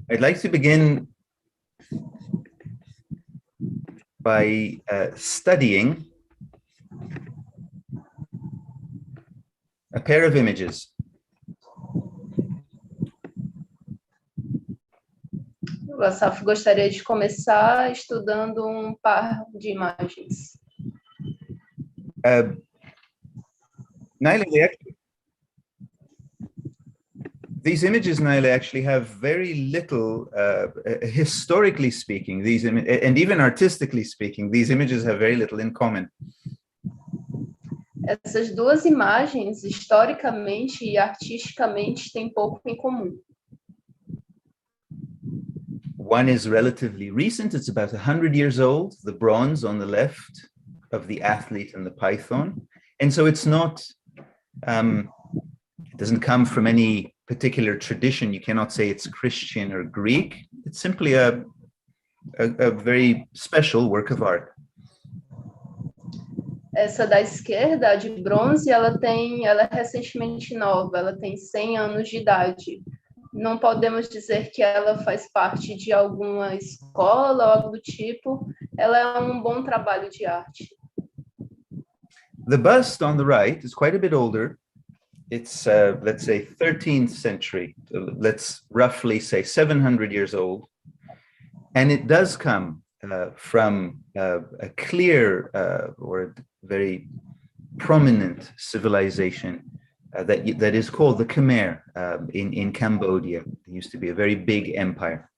I'd like to begin by studying a pair of images. O Asaf gostaria de começar estudando par de imagens. Naila, these images, Naila, actually have very little, historically speaking, and even artistically speaking, these images have very little in common. Essas duas imagens, historicamente e artisticamente, têm pouco em comum. One is relatively recent. It's about 100 years old, the bronze on the left of the athlete and the python. And so it's not, it doesn't come from any particular tradition. You cannot say it's Christian or Greek. It's simply a very special work of art. Essa da esquerda, a de bronze, ela é recentemente nova, ela tem 100 anos de idade. Não podemos dizer que ela faz parte de alguma escola ou algo do tipo. Ela é bom trabalho de arte. The bust on the right is quite a bit older. It's, let's say, 13th century. Let's roughly say 700 years old. And it does come from a clear or very prominent civilization that is called the Khmer in Cambodia. It used to be a very big empire.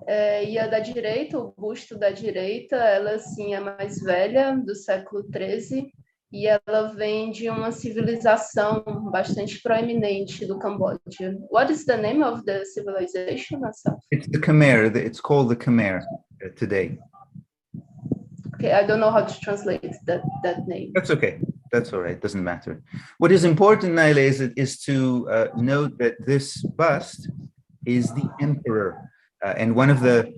E a da direita, o busto da direita, ela sim é mais velha, do século XIII, e ela vem de uma civilização bastante proeminente do Camboja. What is the name of the civilization, Asaf? It's the Khmer. It's called the Khmer today. Okay, I don't know how to translate that name. That's okay. That's all right. Doesn't matter. What is important, Naila, is to note that this bust is the emperor and one of the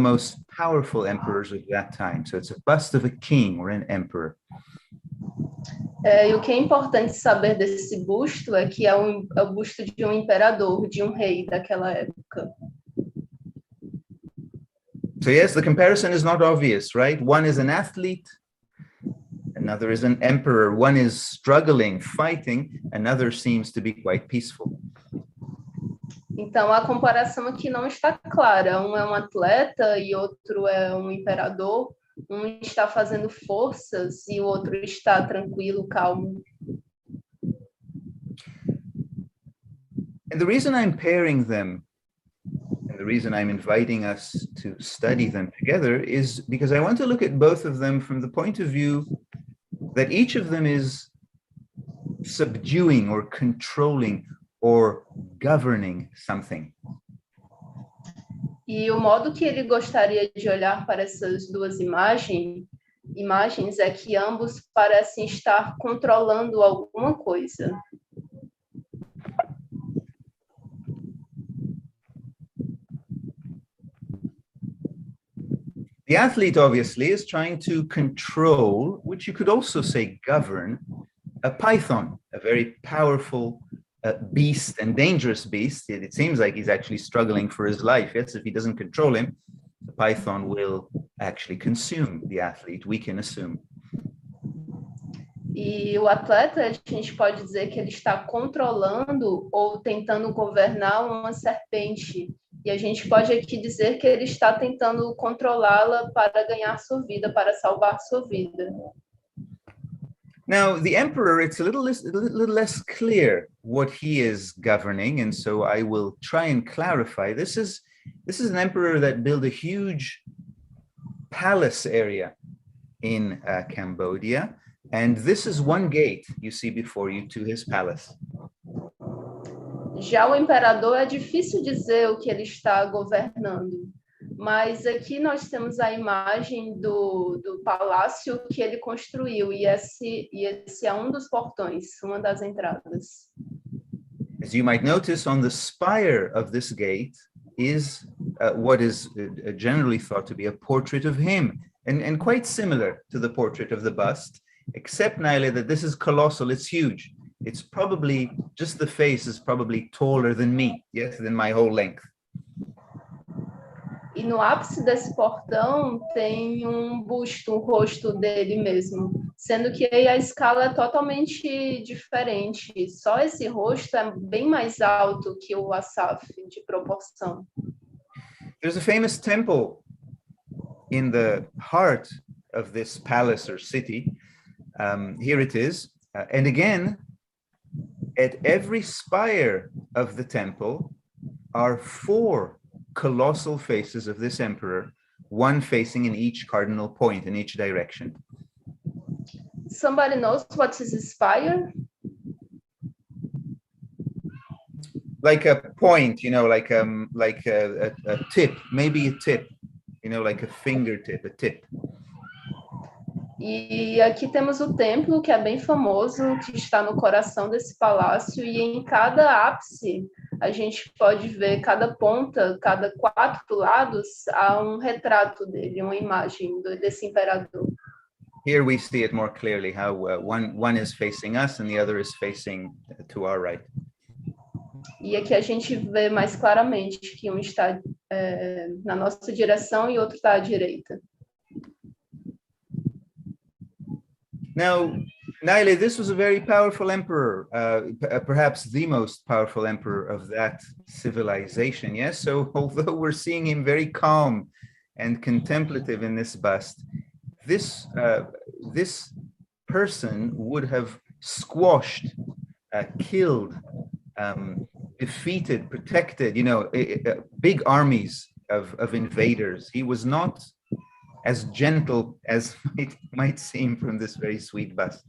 most powerful emperors of that time. So it's a bust of a king or an emperor. E o que é importante saber desse busto é que é o busto de imperador, de rei daquela época. So yes, the comparison is not obvious, right? One is an athlete, another is an emperor. One is struggling, fighting, another seems to be quite peaceful. Então, a comparação aqui não está clara. Um é um atleta e outro é imperador. Um está fazendo forças e o outro está tranquilo, calmo. And the reason I'm pairing them, and the reason I'm inviting us to study them together is because I want to look at both of them from the point of view that each of them is subduing or controlling or governing something. E o modo que ele gostaria de olhar para essas duas imagens é que ambos parecem estar controlando alguma coisa. The athlete obviously is trying to control, which you could also say govern, a python, a very powerful beast and dangerous beast. It seems like he's actually struggling for his life. Yes, if he doesn't control him, the python will actually consume the athlete, we can assume. E o atleta, a gente pode dizer que ele está controlando ou tentando governar uma serpente. E a gente pode aqui dizer que ele está tentando controlá-la para ganhar sua vida, para salvar sua vida. Now, the emperor, it's a little less clear what he is governing, and so I will try and clarify. This is an emperor that built a huge palace area in Cambodia, and this is one gate you see before you to his palace. Já o imperador é difícil dizer o que ele está governando. Mas aqui nós temos a imagem do palácio que ele construiu, e esse é um dos portões, uma das entradas. As you might notice, on the spire of this gate is what is generally thought to be a portrait of him, and quite similar to the portrait of the bust, except, Naila, that this is colossal, it's huge. it's probably, just the face is probably taller than me, yes, than my whole length. E no ápice desse portão tem um busto, um rosto dele mesmo, sendo que aí a escala é totalmente diferente. Só esse rosto é bem mais alto que o Asaf de proporção. There's a famous temple in the heart of this palace or city. Here it is. And again, at every spire of the temple are 4 colossal faces of this emperor, one facing in each cardinal point, in each direction. Somebody knows what is spire? Like a point, you know, like a tip, maybe a tip, you know, like a fingertip, a tip. E aqui temos o templo, que é bem famoso, que está no coração desse palácio, e em cada ápice a gente pode ver cada ponta, cada 4 lados, há um retrato dele, uma imagem desse imperador. Here we see it more clearly, how one is facing us and the other is facing to our right. E aqui a gente vê mais claramente que um está na nossa direção e outro está à direita. Now, Naile, this was a very powerful emperor, perhaps the most powerful emperor of that civilization, yes? So although we're seeing him very calm and contemplative in this bust, this person would have squashed, killed, defeated, protected, you know, big armies of invaders. He was not as gentle as might seem from this very sweet bust.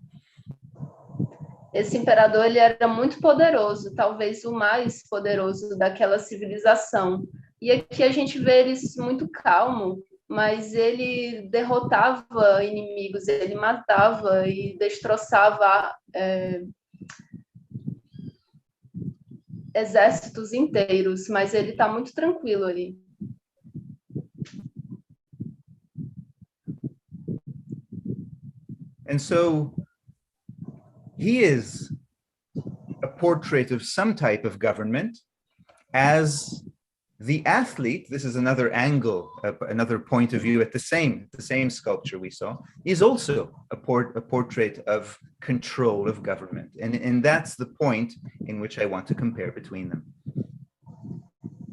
Esse imperador ele era muito poderoso, talvez o mais poderoso daquela civilização. E aqui a gente vê ele muito calmo, mas ele derrotava inimigos, ele matava e destroçava exércitos inteiros, mas ele está muito tranquilo ali. And so he is a portrait of some type of government, as the athlete, this is another angle, another point of view at the same sculpture we saw, is also a portrait of control of government. And that's the point in which I want to compare between them.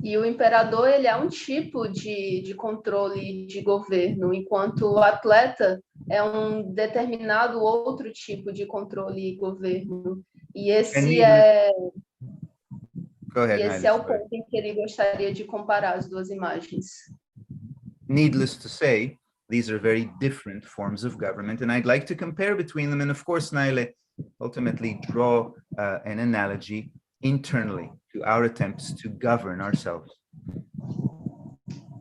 E o imperador ele é um tipo de controle de governo, enquanto o atleta é um determinado outro tipo de controle e governo. E esse é o ponto em que ele gostaria de comparar as duas imagens. Needless to say, these are very different forms of government, and I'd like to compare between them, and of course, Naile, ultimately draw an analogy internally to our attempts to govern ourselves.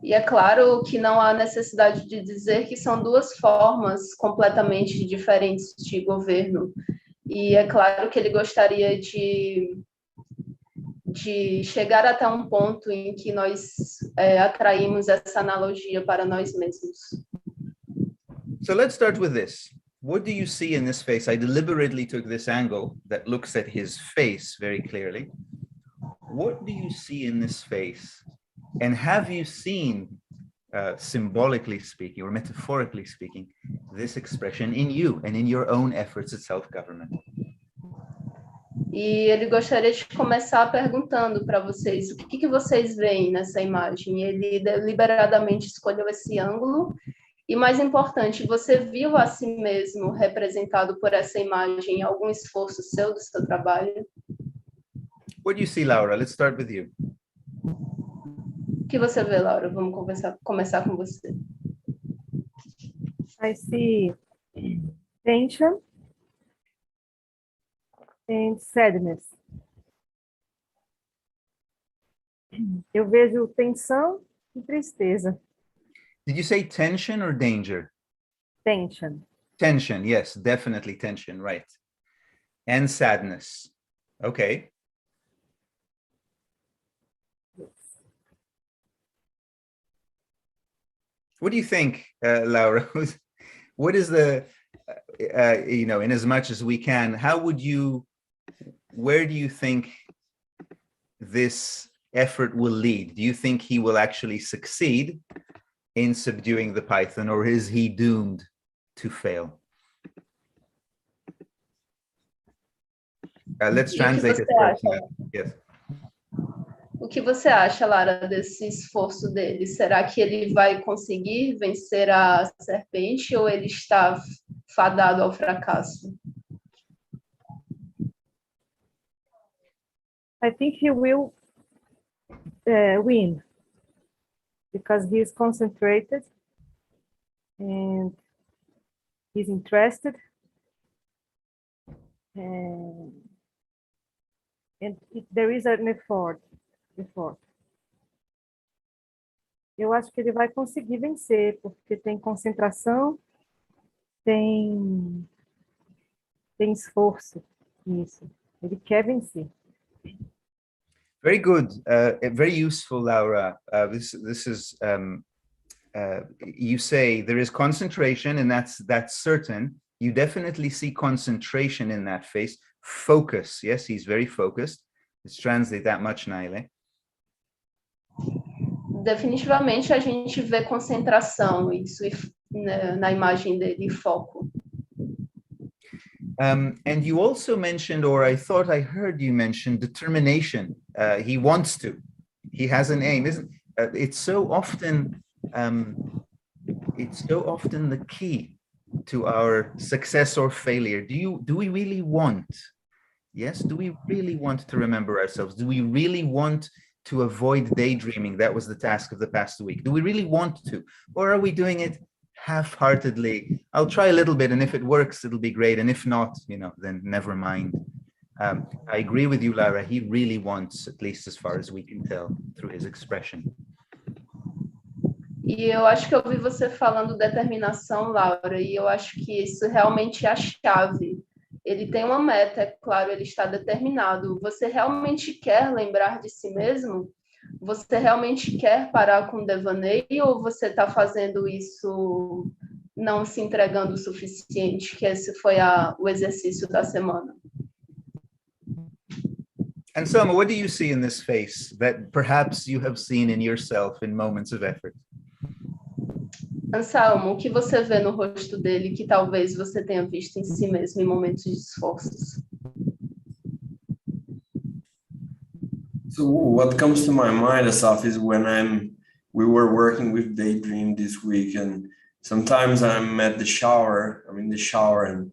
E é claro que não há necessidade de dizer que são duas formas completamente diferentes de governo. E é claro que ele gostaria de chegar até um ponto em que nós atraímos essa analogia para nós mesmos. So let's start with this. What do you see in this face? I deliberately took this angle that looks at his face very clearly. What do you see in this face? And have you seen, symbolically speaking or metaphorically speaking, this expression in you and in your own efforts at self-government? E ele gostaria de começar perguntando para vocês o que vocês veem nessa imagem. Ele deliberadamente escolheu esse ângulo. E mais importante, você viu a si mesmo representado por essa imagem em algum esforço seu do seu trabalho? What do you see, Laura? Let's start with you. O que você vê, Laura? Vamos começar com você. I see tension and sadness. Eu vejo tensão e tristeza. Did you say tension or danger? Tension. Tension, yes, definitely tension, right. And sadness. Okay. What do you think, Laura? What is the, in as much as we can, how would you where do you think this effort will lead? Do you think he will actually succeed in subduing the python, or is he doomed to fail? Let's translate it first. Yes. O que você acha, Lara, desse esforço dele? Será que ele vai conseguir vencer a serpente ou ele está fadado ao fracasso? I think he will win because he is concentrated and he's interested and there is an effort. Eu acho que ele vai conseguir vencer, porque tem concentração, tem esforço nisso. Ele quer vencer. Very good. Very useful, Laura. This is you say there is concentration, and that's certain. You definitely see concentration in that face. Focus. Yes, he's very focused. Let's translate that much, Naile. Definitivamente a gente vê concentração, isso na imagem dele, foco. And you also mentioned, or I thought I heard you mention, determination. He wants to. He has an aim, isn't it? It's so often the key to our success or failure. Do we really want? Yes, do we really want to remember ourselves? Do we really want to avoid daydreaming? That was the task of the past week. Do we really want to? Or are we doing it half-heartedly? I'll try a little bit, and if it works, it'll be great. And if not, then never mind. I agree with you, Lara. He really wants, at least as far as we can tell, through his expression. E eu acho que eu ouvi você falando determinação, Laura, e eu acho que isso realmente é a chave. Ele tem uma meta, é claro, ele está determinado. Você realmente quer lembrar de si mesmo? Você realmente quer parar com o devaneio ou você está fazendo isso não se entregando o suficiente? Que esse foi o exercício da semana. And Selma, what do you see in this face that perhaps you have seen in yourself in moments of effort? Anselmo, o que você vê no rosto dele que talvez você tenha visto em si mesmo em momentos de esforços? So what comes to my mind, Asaf, is when we were working with Daydream this week, and sometimes I'm in the shower, and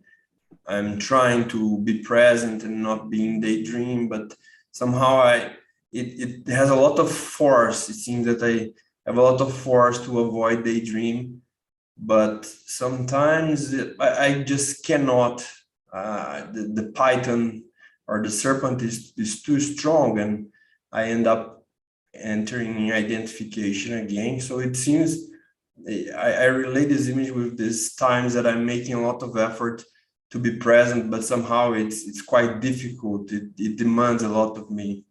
I'm trying to be present and not being Daydream, but somehow it has a lot of force. It seems that I have a lot of force to avoid Daydream, but sometimes I just cannot. The python or the serpent is too strong, and I end up entering identification again. So it seems I relate this image with these times that I'm making a lot of effort to be present, but somehow it's quite difficult. It demands a lot of me.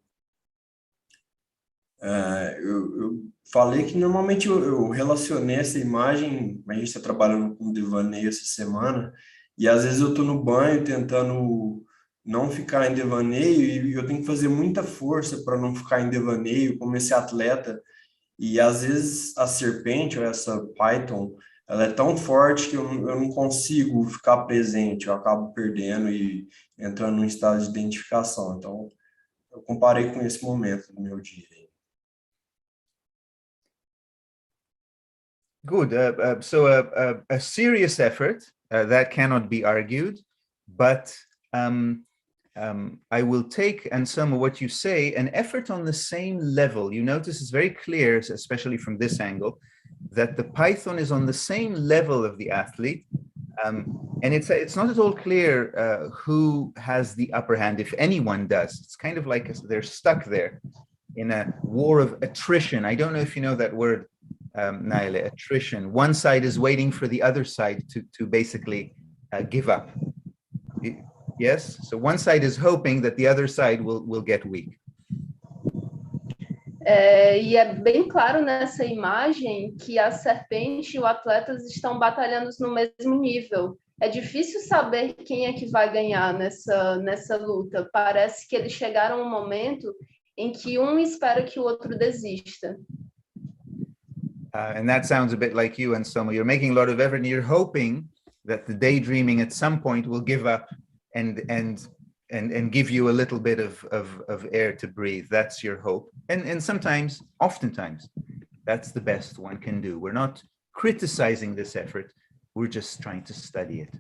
Eu falei que normalmente eu relacionei essa imagem, a gente está trabalhando com devaneio essa semana, e às vezes eu estou no banho tentando não ficar em devaneio, e eu tenho que fazer muita força para não ficar em devaneio, como esse atleta, e às vezes a serpente, ou essa python, ela é tão forte que eu não consigo ficar presente, eu acabo perdendo e entrando num estado de identificação. Então, eu comparei com esse momento do meu dia. Good. So a serious effort that cannot be argued, but I will take, and some of what you say, an effort on the same level. You notice it's very clear, especially from this angle, that the python is on the same level of the athlete, and it's not at all clear who has the upper hand, if anyone does. It's kind of like they're stuck there in a war of attrition. I don't know if you know that word, Naile, attrition. One side is waiting for the other side to basically give up. Yes? So one side is hoping that the other side will get weak. E é bem claro nessa imagem que a serpente e o atleta estão batalhando no mesmo nível. é difícil saber quem é que vai ganhar nessa luta. Parece que eles chegaram a um momento em que um espera que o outro desista. And that sounds a bit like you, Anselmo. You're making a lot of effort and you're hoping that the daydreaming at some point will give up and give you a little bit of air to breathe. That's your hope. And sometimes, oftentimes, that's the best one can do. We're not criticizing this effort. We're just trying to study it.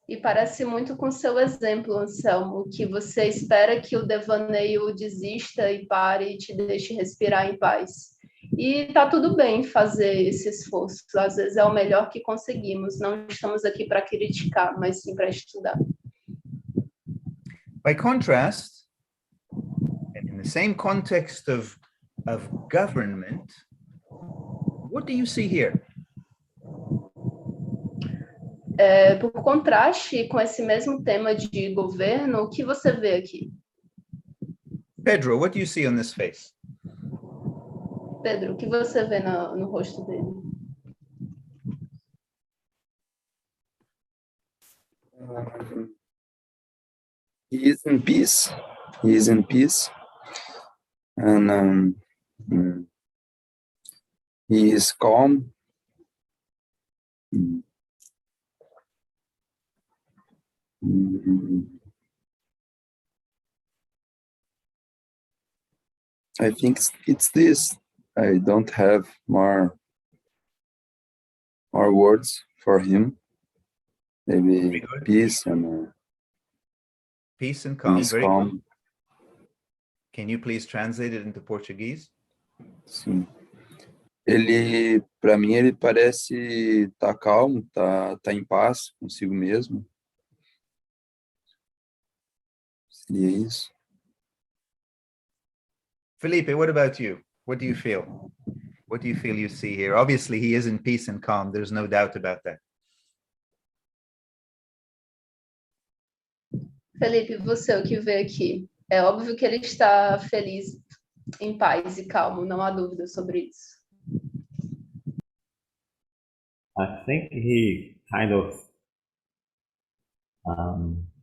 E parece muito com seu exemplo, Anselmo, que você espera que o devaneio desista e pare e te deixe respirar em paz. E tá tudo bem fazer esse esforço. Às vezes é o melhor que conseguimos. Não estamos aqui para criticar, mas sim para estudar. By contrast, and in the same context of government, what do you see here? Por contraste com esse mesmo tema de governo, o que você vê aqui? Pedro, what do you see on this face? Pedro, o que você vê no rosto dele? He is in peace. He is in peace, and he is calm. I think it's this. I don't have more words for him. Maybe peace and Peace and calm. he's Very calm. good. Can you please translate it into Portuguese? Sim. Ele, para mim, ele parece tá calmo, tá em paz consigo mesmo. Seria isso. Felipe, what about you? What do you feel? What do you feel you see here? Obviously, he is in peace and calm. There's no doubt about that. Felipe, você, o que vê aqui? É óbvio que ele está feliz, em paz e calmo, não há dúvida sobre isso. I think he kind of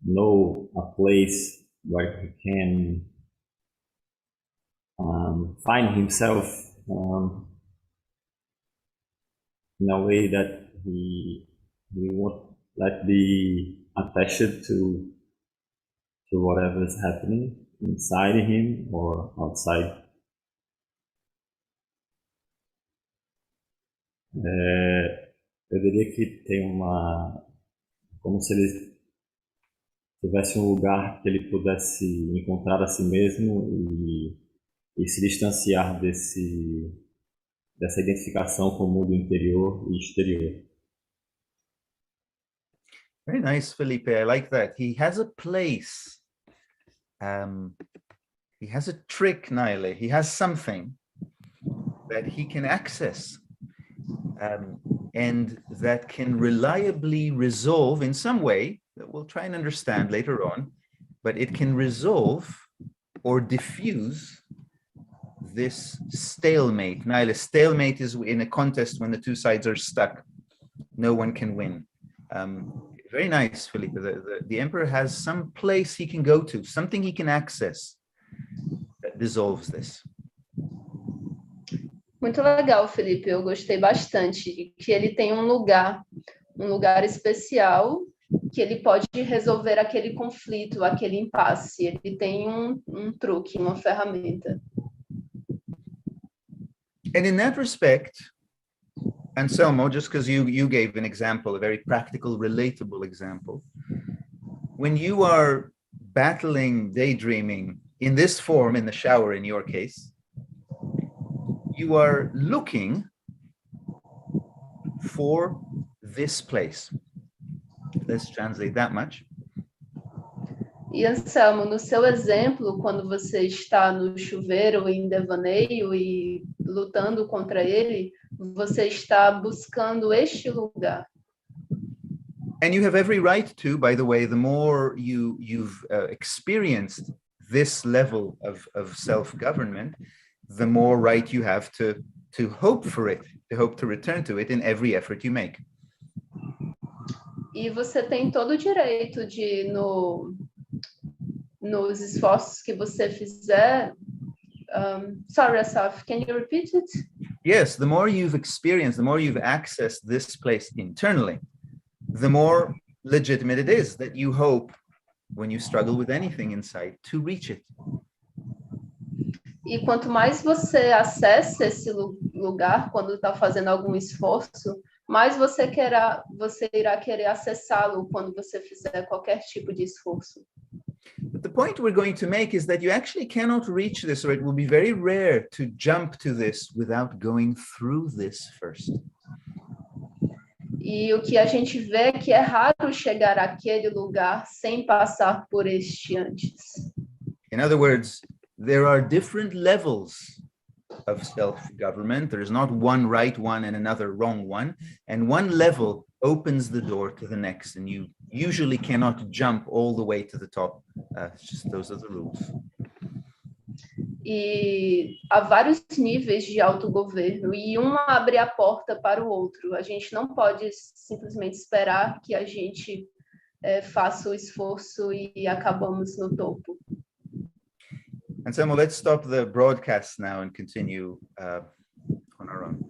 know a place where he can find himself in a way that he won't let be attached to whatever is happening inside him or outside. Eu diria que tem como se ele tivesse um lugar que ele pudesse encontrar a si mesmo e se distanciar dessa identificação com o mundo interior e exterior. Very nice, Felipe. I like that. He has a place. He has a trick, Nile. He has something that he can access and that can reliably resolve in some way that we'll try and understand later on, but it can resolve or diffuse this stalemate. Nile, stalemate is in a contest when the two sides are stuck. No one can win. Very nice, Felipe. The emperor has some place he can go to, something he can access that dissolves this. Muito legal, Felipe. Eu gostei bastante que ele tem um lugar especial que ele pode resolver aquele conflito, aquele impasse. Ele tem um truque, uma ferramenta. And in that respect, Anselmo, just because you gave an example, a very practical, relatable example, when you are battling daydreaming in this form, in the shower in your case, you are looking for this place. Let's translate that much. E Anselmo, no seu exemplo, quando você está no chuveiro em devaneio e lutando contra ele, você está buscando este lugar. And you have every right to, by the way, the more you've experienced this level of self-government, the more right you have to hope for it, to hope to return to it in every effort you make. E você tem todo o direito de, nos esforços que você fizer. Sorry, Asaf, can you repeat it? Yes, the more you've experienced, the more you've accessed this place internally, the more legitimate it is that you hope, when you struggle with anything inside, to reach it. E quanto mais você acessa esse lugar quando está fazendo algum esforço, mais você irá querer acessá-lo quando você fizer qualquer tipo de esforço. But the point we're going to make is that you actually cannot reach this, or it will be very rare to jump to this without going through this first. E o que a gente vê é que é raro chegar àquele lugar sem passar por este antes. In other words, there are different levels of self-government. There's not one right one and another wrong one. And one level opens the door to the next. And you usually cannot jump all the way to the top. Just those are the rules. E há vários níveis de autogoverno e um abre a porta para o outro. A gente não pode simplesmente esperar que a gente faça o esforço e acabamos no topo. And Samuel, let's stop the broadcast now and continue on our own.